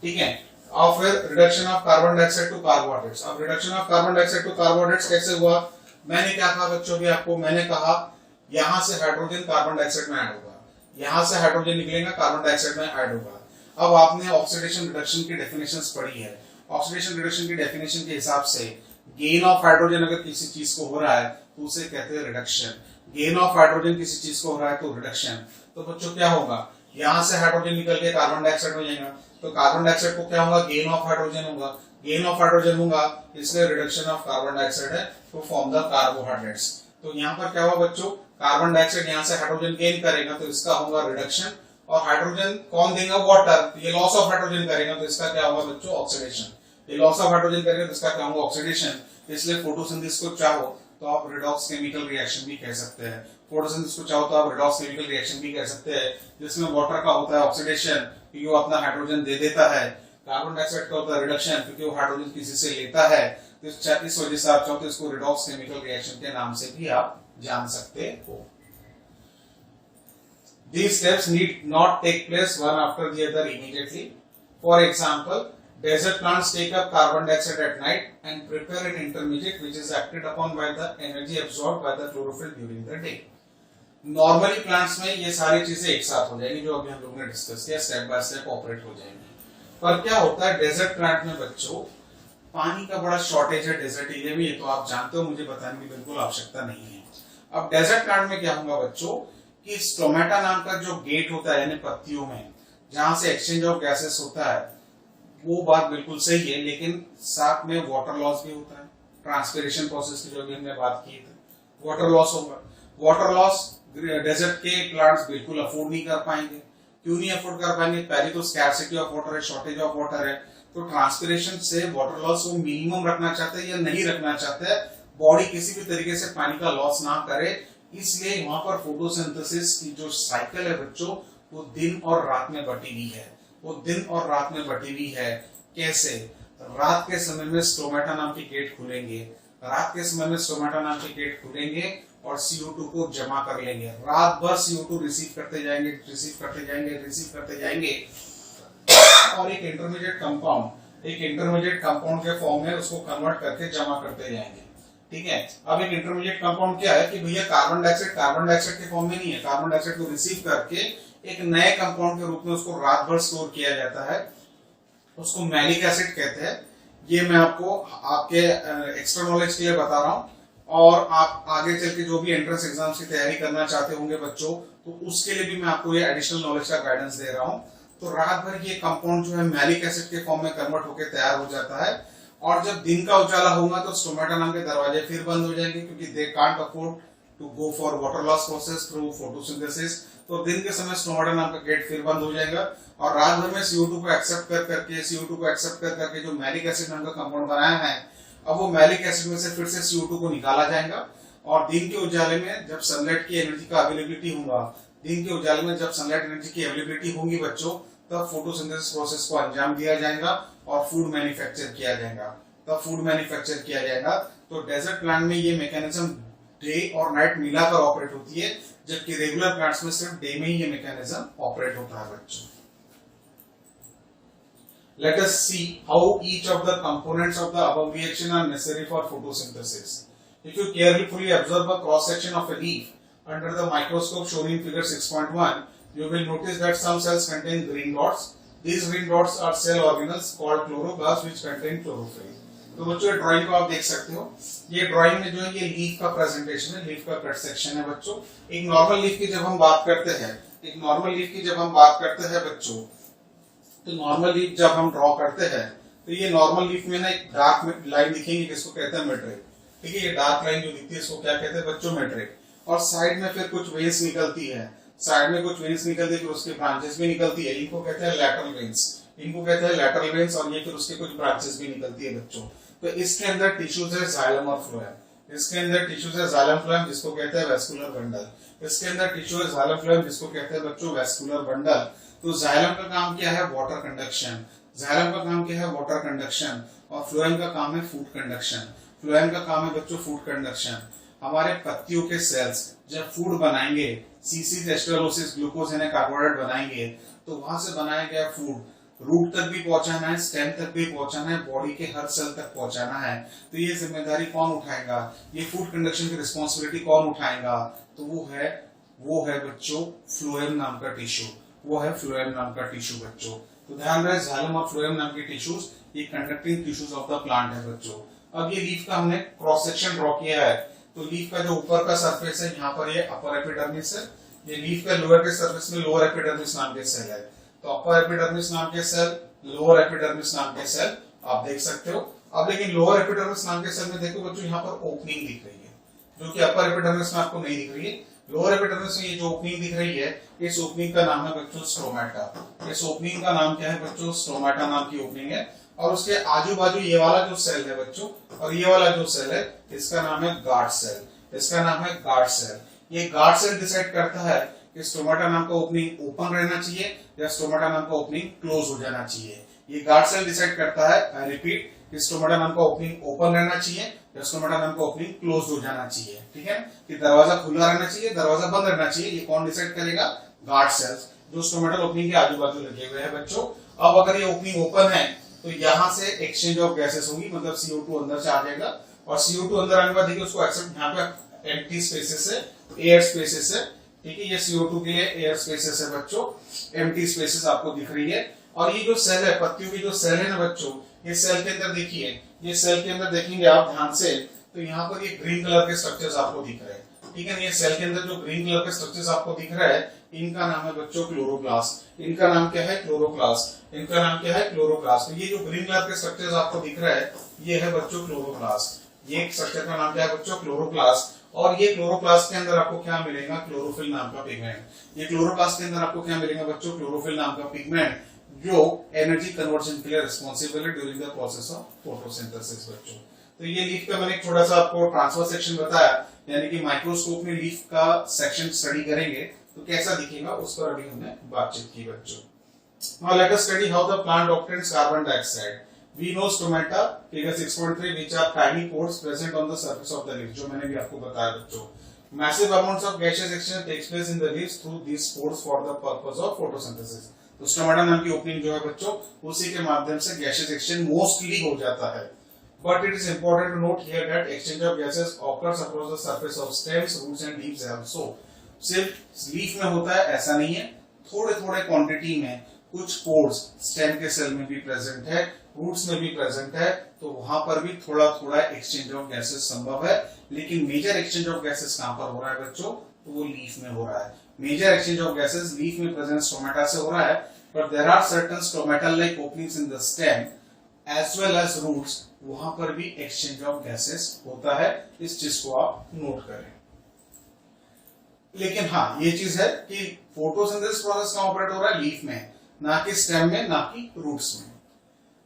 Speaker 1: ठीक है, और फिर reduction of carbon dioxide to carbohydrates. अब reduction of carbon dioxide to carbohydrates कैसे हुआ, मैंने क्या कहा बच्चों भी आपको, मैंने कहा यहां से हाइड्रोजन कार्बन डाइऑक्साइड में ऐड होगा, यहां से हाइड्रोजन निकलेगा कार्बन डाइऑक्साइड में ऐड होगा। अब आपने ऑक्सीडेशन रिडक्शन की डेफिनेशंस पढ़ी है, ऑक्सीडेशन रिडक्शन की डेफिनेशन के हिसाब से गेन ऑफ हाइड्रोजन अगर किसी चीज को हो रहा है तो उसे कहते हैं रिडक्शन, गेन ऑफ हाइड्रोजन किसी चीज को हो रहा है तो रिडक्शन। तो बच्चों क्या होगा, यहां से हाइड्रोजन निकल के कार्बन डाइऑक्साइड हो जाएगा, तो कार्बन डाइऑक्साइड को क्या होगा, गेन ऑफ हाइड्रोजन होगा, गेन ऑफ हाइड्रोजन होगा, इसलिए रिडक्शन ऑफ कार्बन डाइऑक्साइड है टू फॉर्म द कार्बोहाइड्रेट्स। तो यहाँ पर क्या हुआ बच्चों, कार्बन डाइऑक्साइड यहाँ से हाइड्रोजन गेन करेगा तो इसका होगा रिडक्शन, और हाइड्रोजन कौन देगा, वाटर, ये लॉस ऑफ हाइड्रोजन करेगा तो इसका क्या होगा बच्चों, ऑक्सीडेशन। ये लॉस ऑफ हाइड्रोजन करेगा तो इसका क्या होगा, ऑक्सीडेशन। इसलिए फोटोसिंथेसिस को चाहो तो आप रिडॉक्स केमिकल रिएक्शन भी कह सकते हैं, फोटोसिंथेसिस को चाहो तो आप रिडॉक्स केमिकल रिएक्शन भी कह सकते हैं, जिसमें वाटर का होता है ऑक्सीडेशन क्योंकि वो अपना हाइड्रोजन दे देता है, कार्बन डाइऑक्साइड का होता है रिडक्शन क्योंकि वो हाइड्रोजन किसी से लेता है। तो इस वजह से आप चाहो तो इसको रिडॉक्स केमिकल रिएक्शन के नाम से भी आप जान सकते हो। These steps need not take place one after the other immediately. For example, desert plants take up carbon dioxide at night and prepare an intermediate which is acted upon by the energy absorbed by the chlorophyll during the day. Normally plants में ये सारी चीजें एक साथ हो जाएंगी जो अभी हम लोगों ने डिस्कस किया, स्टेप बाय स्टेप ऑपरेट हो जाएंगी। पर क्या होता है डेजर्ट प्लांट में बच्चों, पानी का बड़ा शॉर्टेज है डेजर्ट एरिया में, ये तो आप जानते हो, मुझे बताने की बिल्कुल आवश्यकता नहीं है। अब डेजर्ट प्लांट में क्या होगा बच्चों कि स्टोमेटा नाम का जो गेट होता है यानी पत्तियों में जहां से एक्सचेंज ऑफ गैसेस होता है, वो बात बिल्कुल सही है, लेकिन साथ में वाटर लॉस भी होता है, ट्रांसपिरेशन प्रोसेस की जो भी हमने बात की थी, वाटर लॉस होगा। वाटर लॉस डेजर्ट के प्लांट्स बिल्कुल अफोर्ड नहीं कर पाएंगे। क्यों नहीं अफोर्ड कर पाएंगे, पहले तो स्कैर्सिटी ऑफ वाटर है, शॉर्टेज ऑफ वाटर है, तो ट्रांसपिरेशन से वाटर लॉस वो मिनिमम रखना चाहते हैं या नहीं रखना चाहते हैं, बॉडी किसी भी तरीके से पानी का लॉस ना करे, इसलिए वहां पर फोटोसिंथेसिस की जो साइकिल है बच्चों वो दिन और रात में बटी हुई है, वो दिन और रात में बटी हुई है। कैसे, रात के समय में स्टोमेटा नाम के गेट खुलेंगे, रात के समय में स्टोमेटा नाम के गेट खुलेंगे और CO2 को जमा कर लेंगे, रात भर CO2 रिसीव करते जाएंगे, रिसीव करते जाएंगे, रिसीव करते जाएंगे, और एक इंटरमीडिएट कंपाउंड के फॉर्म में उसको कन्वर्ट करके जमा करते जाएंगे। ठीक है, अब एक इंटरमीडिएट कंपाउंड क्या है कि भैया कार्बन डाइऑक्साइड के फॉर्म में नहीं है, कार्बन डाइऑक्साइड को रिसीव करके एक नए कंपाउंड के रूप में उसको रात भर स्टोर किया जाता है, उसको मैलिक एसिड कहते हैं। ये मैं आपको आपके एक्स्ट्रा नॉलेज के लिए बता रहा हूं, और आप आगे चल के जो भी एंट्रेंस एग्जाम्स की तैयारी करना चाहते होंगे बच्चों, तो उसके लिए भी मैं आपको ये एडिशनल नॉलेज का गाइडेंस दे रहा हूं। तो रात भर ये कंपाउंड जो है मैलिक एसिड के फॉर्म में कन्वर्ट होकर तैयार हो जाता है, और जब दिन का उजाला होगा तो स्टोमेटा नाम के दरवाजे फिर बंद हो जाएंगे क्योंकि they can't afford to go for water loss process through photosynthesis. तो दिन के समय स्टोमाटा नाम का गेट फिर बंद हो जाएगा और रात भर में CO2 को एक्सेप्ट कर करके जो मैलिक एसिड नाम का कंपाउंड बनाया है, अब वो मैलिक एसिड में से फिर से CO2 को निकाला जाएगा और दिन के उजाले में जब सनलाइट की एनर्जी का अवेलेबिलिटी होगा, दिन के उजाले में जब सनलाइट एनर्जी की अवेलेबिलिटी होगी बच्चों, तब फोटोसिंथेसिस प्रोसेस को अंजाम दिया जाएगा और फूड मैन्युफैक्चर किया जाएगा। तो डेजर्ट प्लांट में ये मैकेनिज्म डे और नाइट मिलाकर ऑपरेट होती है, जबकि रेगुलर प्लांट्स में सिर्फ डे में ही ये मैकेनिज्म ऑपरेट होता है बच्चों। Let us see how each of the components of the above reaction are necessary for photosynthesis. If you carefully observe a cross section of a leaf under the microscope shown in figure 6.1, you will notice that some cells contain green dots. These green dots are cell organelles called chloroplasts which contain chlorophyll. तो बच्चों drawing को आप देख सकते हो, ये drawing में जो है ये लीफ का प्रेजेंटेशन है, लीफ का कट सेक्शन है बच्चों। एक नॉर्मल लीफ की जब हम बात करते हैं बच्चों, तो नॉर्मल लीफ जब हम ड्रॉ करते हैं तो ये नॉर्मल लीफ में ना एक डार्क लाइन दिखेंगी जिसको कहते हैं मेट्रिक। ठीक है, ये डार्क लाइन जो दिखती है इसको क्या कहते हैं बच्चों? मेट्रिक। और साइड में फिर कुछ वेन्स निकलती है, फिर उसकी ब्रांचेस भी निकलती है, इनको कहते हैं लैटरल वेन्स, और ये फिर उसके कुछ ब्रांचेस भी निकलती है बच्चों। तो इसके अंदर टिश्यूज है जाइलम और फ्लोएम, जिसको कहते हैं वैस्कुलर बंडल। तो जाइलम का काम क्या है? वाटर कंडक्शन, और फ्लोएम का काम है फूड कंडक्शन। हमारे पत्तियों के सेल्स जब फूड बनाएंगे, सीसीस, एस्ट्रोलोसिस, ग्लूकोज यानी कार्बोहाइड्रेट बनाएंगे, तो वहां से बनाया गया फूड रूट तक भी पहुंचाना है, स्टेम तक भी पहुंचाना है, बॉडी के हर सेल तक पहुंचाना है। तो ये जिम्मेदारी कौन उठाएगा? ये फूड कंडक्शन की रिस्पॉन्सिबिलिटी कौन उठाएगा? तो वो है बच्चों फ्लोएम नाम का टिश्यू। बच्चों तो ध्यान रहे, जाइलम और फ्लोएम नाम के टिश्यूज ये conducting tissues of the plant है बच्चों। अब ये लीफ का हमने क्रॉस सेक्शन ड्रॉ किया है, तो लीफ का जो ऊपर का सरफेस है यहाँ पर ये अपर एपिडर्मिस है, ये लीफ का लोअर के सरफेस में लोअर एपिडर्मिस नाम के सेल है। तो अपर एपिडर्मिस नाम के सेल, लोअर एपिडर्मिस नाम के सेल आप देख सकते हो। अब लेकिन लोअर एपिडर्मिस नाम के सेल में देखो बच्चों यहाँ पर ओपनिंग दिख रही है, जो कि अपर एपिडर्मिस में आपको नहीं दिख रही है। लोअर एपिडर्मिस में ये जो ओपनिंग दिख रही है, इस ओपनिंग का नाम है बच्चों स्ट्रोमाटा। इस ओपनिंग का नाम क्या है बच्चों? स्ट्रोमाटा नाम की ओपनिंग है। और उसके आजू बाजू ये वाला जो सेल है बच्चों, और ये वाला जो सेल है, इसका नाम है गार्ड सेल। ये गार्ड सेल डिसाइड करता है कि स्टोमाटा नाम का ओपनिंग ओपन रहना चाहिए या स्टोमाटा नाम का ओपनिंग क्लोज हो जाना चाहिए। ये गार्ड सेल डिसाइड करता है, आई रिपीट, कि स्टोमाटा नाम का ओपनिंग ओपन रहना चाहिए या स्टोमाटा नाम का ओपनिंग क्लोज हो जाना चाहिए। ठीक है, कि दरवाजा खुला रहना चाहिए, दरवाजा बंद रहना चाहिए, ये कौन डिसाइड करेगा? गार्ड सेल्स, जो स्टोमेटल ओपनिंग के आजू बाजू लगे हुए हैं बच्चों। अब अगर ये ओपनिंग ओपन है तो यहाँ से एक्सचेंज ऑफ गैसेस होगी, मतलब CO2 अंदर से आ जाएगा, और CO2 अंदर आने के बाद देखिए उसको एक्सेप्ट, यहाँ पे एम्प्टी स्पेसेस है, एयर स्पेसेस है। ठीक है, ये CO2 के लिए एयर स्पेसेस है बच्चों, एम्प्टी स्पेसेस आपको दिख रही है। और ये जो सेल है, पत्तियों की जो सेल है ना बच्चों, ये सेल के अंदर देखिए, ये सेल के अंदर देखेंगे आप ध्यान से, तो यहाँ पर ये ग्रीन कलर के स्ट्रक्चर्स आपको दिख रहे हैं। ठीक है, ये सेल के अंदर जो ग्रीन कलर के स्ट्रक्चर्स आपको दिख रहा है, इनका नाम है बच्चों क्लोरोप्लास्ट। इनका नाम क्या है? क्लोरोप्लास्ट। तो ये जो ग्रीन कलर के स्ट्रक्चर्स आपको दिख रहा है, ये है बच्चों क्लोरोप्लास्ट। ये स्ट्रक्चर का नाम क्या है बच्चों? क्लोरोप्लास्ट। और ये क्लोरोप्लास्ट के अंदर आपको क्या मिलेगा? क्लोरोफिल नाम का पिगमेंट। ये क्लोरोप्लास्ट के अंदर आपको क्या मिलेगा बच्चों? क्लोरोफिल नाम का पिगमेंट, जो एनर्जी कन्वर्जन के लिए रिस्पॉन्सिबल है during the process of photosynthesis बच्चों। तो ये लीफ का मैंने थोड़ा सा आपको ट्रांसफर सेक्शन बताया, यानी कि माइक्रोस्कोप में लीफ का सेक्शन स्टडी करेंगे तो कैसा दिखेगा, उस पर अभी हमने बातचीत की बच्चों। Now let us study how the plant obtains carbon dioxide. We know stomata, figure 6.3, which are tiny pores present on the surface of the leaf, जो मैंने भी आपको बताया बच्चों। Massive amounts of gaseous exchange takes place in the leaves through these pores for the purpose of photosynthesis. तो stomata नाम की opening जो है बच्चों, उसी के माध्यम से गैसेस एक्सचेंज मोस्टली हो जाता है। But it is important to note here that exchange of gases occurs across the surface of stems, roots and leaves also. सिर्फ लीफ में होता है ऐसा नहीं है, थोड़े थोड़े क्वांटिटी में कुछ पोर्स स्टेम के सेल में भी प्रेजेंट है, रूट्स में भी प्रेजेंट है, तो वहां पर भी थोड़ा थोड़ा एक्सचेंज ऑफ गैसेस संभव है। लेकिन मेजर एक्सचेंज ऑफ गैसेस कहां पर हो रहा है बच्चों? तो वो लीफ में हो रहा है। Major exchange of gases leaf में प्रेजेंट स्टोमेटा से हो रहा है, but there are certain stomatal-like openings in the stem as well as roots, वहां पर भी एक्सचेंज ऑफ गैसेस होता है। इस चीज को आप नोट करें। लेकिन हाँ ये चीज है कि फोटोसिंथेसिस प्रोसेस कहाँ ऑपरेट हो रहा है, लीफ में, ना कि स्टेम में, ना कि रूट्स में।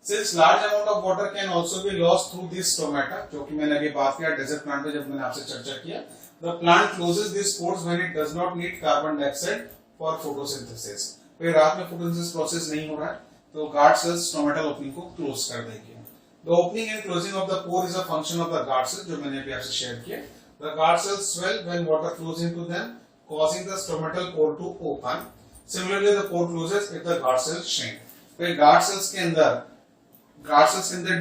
Speaker 1: Since large amount of water can also be lost through this stomata, जो कि मैंने अभी बात किया डेजर्ट प्लांट में जब मैंने आपसे चर्चा किया, the plant closes this pores when it does not need carbon dioxide for photosynthesis. फिर रात में फोटोसिंथेसिस प्रोसेस नहीं हो रहा है तो गार्ड सेल्स स्टोमेटल ओपनिंग को क्लोज कर देंगे। The opening and closing of the pour is a function of the guard cells, जो मैंने अभी आपसे शेयर किया। The guard cells swell when water flows into them, causing the stomatal pore to open. Similarly, the pore closes if the guard cells shrink. फिर guard cells के अंदर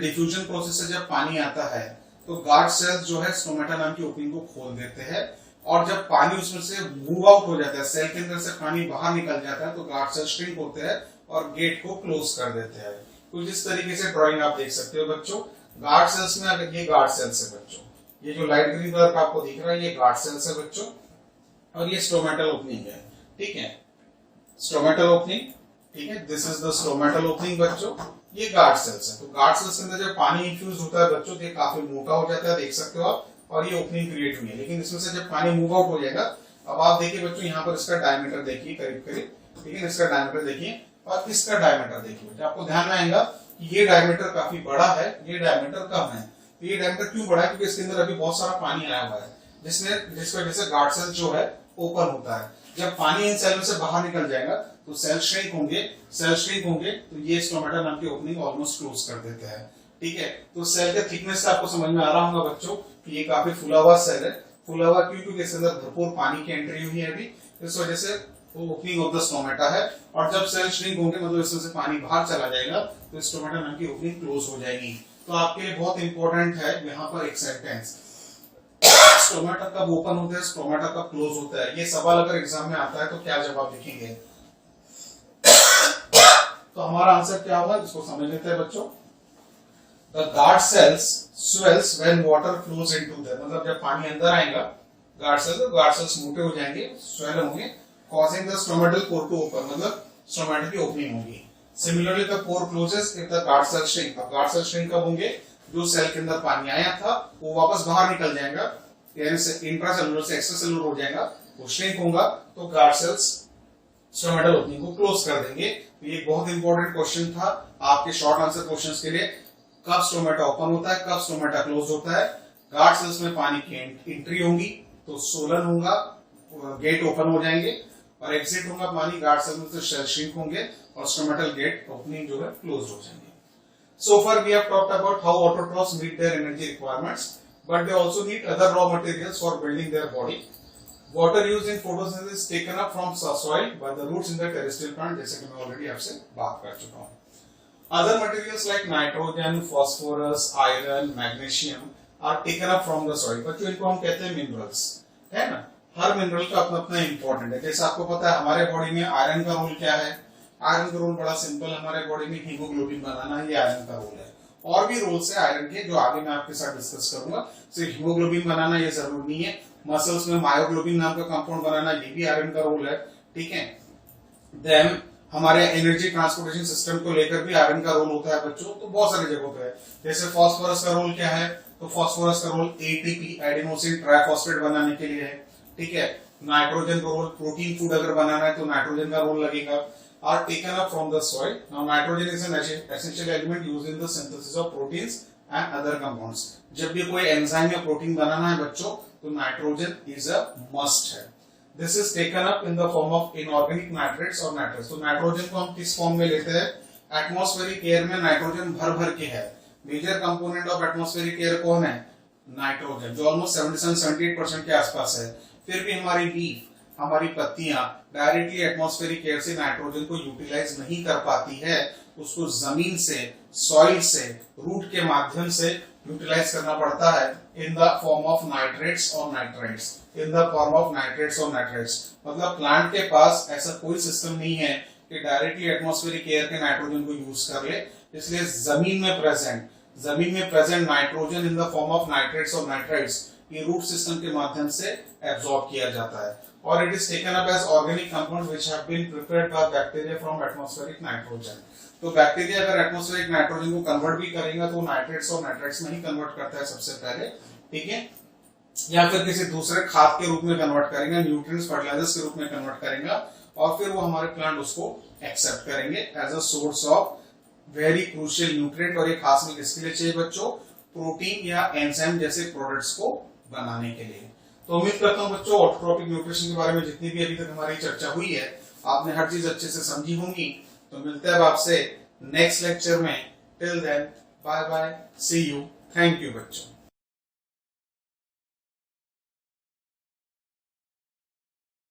Speaker 1: diffusion process से जब पानी आता है तो गार्ड सेल्स जो है स्टोमेटा नाम की ओपनिंग को खोल देते हैं, और जब पानी उसमें से मूव आउट हो जाता है, सेल के अंदर से पानी बाहर निकल जाता है, तो गार्ड सेल्स श्रिंक होते हैं और गेट को क्लोज कर देते हैं। कुछ इस तरीके से ड्राइंग आप देख सकते हो बच्चों। गार्ड सेल्स में अगर ये गार्ड सेल्स है बच्चों, ये जो लाइट ग्रीन कलर का आपको दिख रहा है ये गार्ड सेल्स है बच्चों, और ये स्टोमेटल ओपनिंग है, ठीक है, स्टोमेटल ओपनिंग, ठीक है, this is the stomatal opening बच्चों, ये गार्ड सेल्स है। तो गार्ड सेल्स के अंदर जब पानी इन्फ्यूज होता है बच्चों तो ये काफी मोटा हो जाता है, देख सकते हो आप, और ये ओपनिंग क्रिएट हुई है। लेकिन इसमें से जब पानी मूव आउट हो जाएगा, अब आप देखिए बच्चों यहाँ पर इसका डायमीटर देखिए करीब करीब, ठीक है, इसका डायमीटर देखिए और इसका डायमीटर देखिए, आपको ध्यान में आएगा कि ये डायमीटर काफी बड़ा है, ये डायमीटर कम है। तो ये डायमीटर क्यों बड़ा है, क्योंकि इसके अंदर अभी बहुत सारा पानी आया हुआ है, जिस वजह से गार्ड सेल जो है ओपन होता है। जब पानी इन सेल में से बाहर निकल जाएगा तो सेल श्रिंक होंगे तो ये स्टोमेटा नाम की ओपनिंग ऑलमोस्ट क्लोज कर देते हैं, ठीक है। तो सेल के थिकनेस से आपको समझ में आ रहा होगा बच्चों कि ये काफी फुला हुआ सेल है। फुला हुआ क्यों, क्योंकि इसके अंदर भरपूर पानी की एंट्री हुई है अभी, इस वजह से वो ओपनिंग ऑफ द स्टोमेटा है। और जब सेल श्रिंक होंगे, मतलब इसमें से पानी बाहर चला जाएगा, तो स्टोमेटा नाम की ओपनिंग क्लोज हो जाएगी। तो आपके लिए बहुत इंपॉर्टेंट है यहाँ पर एक सेंटेंस, स्टोमेटा कब ओपन होता है, स्टोमेटा कब क्लोज होता है। ये सवाल अगर एग्जाम में आता है तो क्या जवाब लिखेंगे, तो हमारा आंसर क्या होगा, इसको समझ लेते हैं बच्चों। The guard cells swells when water flows into them, मतलब जब पानी अंदर आएगा गार्ड सेल्स मोटे हो जाएंगे, स्वेल होंगे, causing the stomatal pore to open, मतलब स्टोमेटा की ओपनिंग होगी। Similarly the pore closes if the guard cell shrink, अब गार्ड सेल श्रिंक कब होंगे, जो सेल के अंदर पानी आया था वो वापस बाहर निकल जाएगा, यानी से इंट्रासेलुलर से एक्स्ट्रासेलुलर हो जाएगा, वो श्रिंक होगा, तो गार्ड सेल्स स्टोमेटल ओपनिंग को क्लोज कर देंगे। तो ये बहुत इंपॉर्टेंट क्वेश्चन था आपके शॉर्ट आंसर क्वेश्चंस के लिए, कब स्टोमेटा ओपन होता है, कब स्टोमेटा क्लोज होता है। गार्ड सेल्स में पानी की एंट्री होगी तो सोलन होगा, गेट ओपन हो जाएंगे, और एग्जिट होगा पानी, गार्ड सेल्स में से सेल श्रिंक होंगे और स्टोमेटल गेट ओपनिंग जो है क्लोज हो जाएंगे। So far we have talked about how autotrophs meet their energy requirements, but they also need other raw materials for building their body. Water used in photosynthesis is taken up from soil by the roots in the terrestrial plant, जैसे कि मैं already आपसे बात कर चुका हूँ। Other materials like nitrogen, phosphorus, iron, magnesium are taken up from the soil. बच्चों इनको हम कहते हैं मिनरल्स, है ना। हर मिनरल का अपना अपना इंपॉर्टेंट है। जैसे आपको पता है हमारे बॉडी में आयरन का रोल क्या है, आयरन का रोल बड़ा सिंपल, हमारे बॉडी में हीमोग्लोबिन बनाना, ये आयरन का रोल है। और भी रोल्स है आयरन के जो आगे मैं आपके साथ डिस्कस करूंगा। सिर्फ हीमोग्लोबिन बनाना ये जरूरी नहीं है, मसल्स में मायोग्लोबिन नाम का कंपाउंड बनाना ये भी आयरन का रोल है, ठीक है। देन हमारे एनर्जी ट्रांसपोर्टेशन सिस्टम को लेकर भी आयरन का रोल होता है बच्चों, तो बहुत सारी जगहों पे है। जैसे फास्फोरस का रोल क्या है, तो फास्फोरस का रोल एटीपी एडेनोसिन ट्राइफॉस्फेट बनाने के लिए है, ठीक है। नाइट्रोजन का रोल, प्रोटीन फूड अगर बनाना है तो नाइट्रोजन का रोल लगेगा। Are taken up from the soil. Now nitrogen is an essential element used in the synthesis of proteins and other compounds. जब भी कोई एंजाइम या प्रोटीन बनाना है बच्चों तो नाइट्रोजन इज अ मस्ट है। This is taken up in the form of inorganic nitrates or nitrates. तो nitrogen को हम किस फॉर्म में लेते हैं, एटमॉस्फेरिक एयर में नाइट्रोजन भर भर के है। Major component of atmospheric air कौन है, नाइट्रोजन, जो ऑलमोस्ट 77-78% के आसपास है। फिर भी हमारी लीफ, हमारी पत्तियां डायरेक्टली एटमॉस्फेरिक एयर से नाइट्रोजन को यूटिलाइज नहीं कर पाती है, उसको जमीन से, सॉइल से, रूट के माध्यम से यूटिलाइज करना पड़ता है in the form of nitrates और nitrites, in the form of nitrates और नाइट्राइट्स। मतलब प्लांट के पास ऐसा कोई सिस्टम नहीं है कि डायरेक्टली एटमॉस्फेरिक एयर के नाइट्रोजन को यूज कर ले, इसलिए जमीन में present nitrogen in the form of nitrates और नाइट्राइट्स ये रूट सिस्टम के माध्यम से एब्जॉर्ब किया जाता है, और it is taken up as organic compounds which have been prepared by bacteria from atmospheric nitrogen. तो बैक्टीरिया अगर एटमॉस्फेरिक नाइट्रोजन को कन्वर्ट भी करेगा तो नाइट्रेट्स और नाइट्राइट्स में ही कन्वर्ट करता है सबसे पहले, ठीक है। या फिर किसी दूसरे खाद के रूप में कन्वर्ट करेंगे, न्यूट्रिएंट्स फर्टिलाइजर्स के रूप में कन्वर्ट करेंगे, और फिर वो हमारे प्लांट उसको एक्सेप्ट करेंगे as a source of very crucial nutrient. और ये खास में किसके लिए चाहिए बच्चों? प्रोटीन या एंजाइम जैसे प्रोडक्ट्स को बनाने के लिए। तो उम्मीद करता हूं बच्चों ऑटोट्रॉपिक न्यूट्रिशन के बारे में जितनी भी अभी तक हमारी चर्चा हुई है आपने हर चीज अच्छे से समझी होंगी। तो मिलते हैं अब आपसे नेक्स्ट लेक्चर में। Till then bye bye, see you, thank you बच्चों।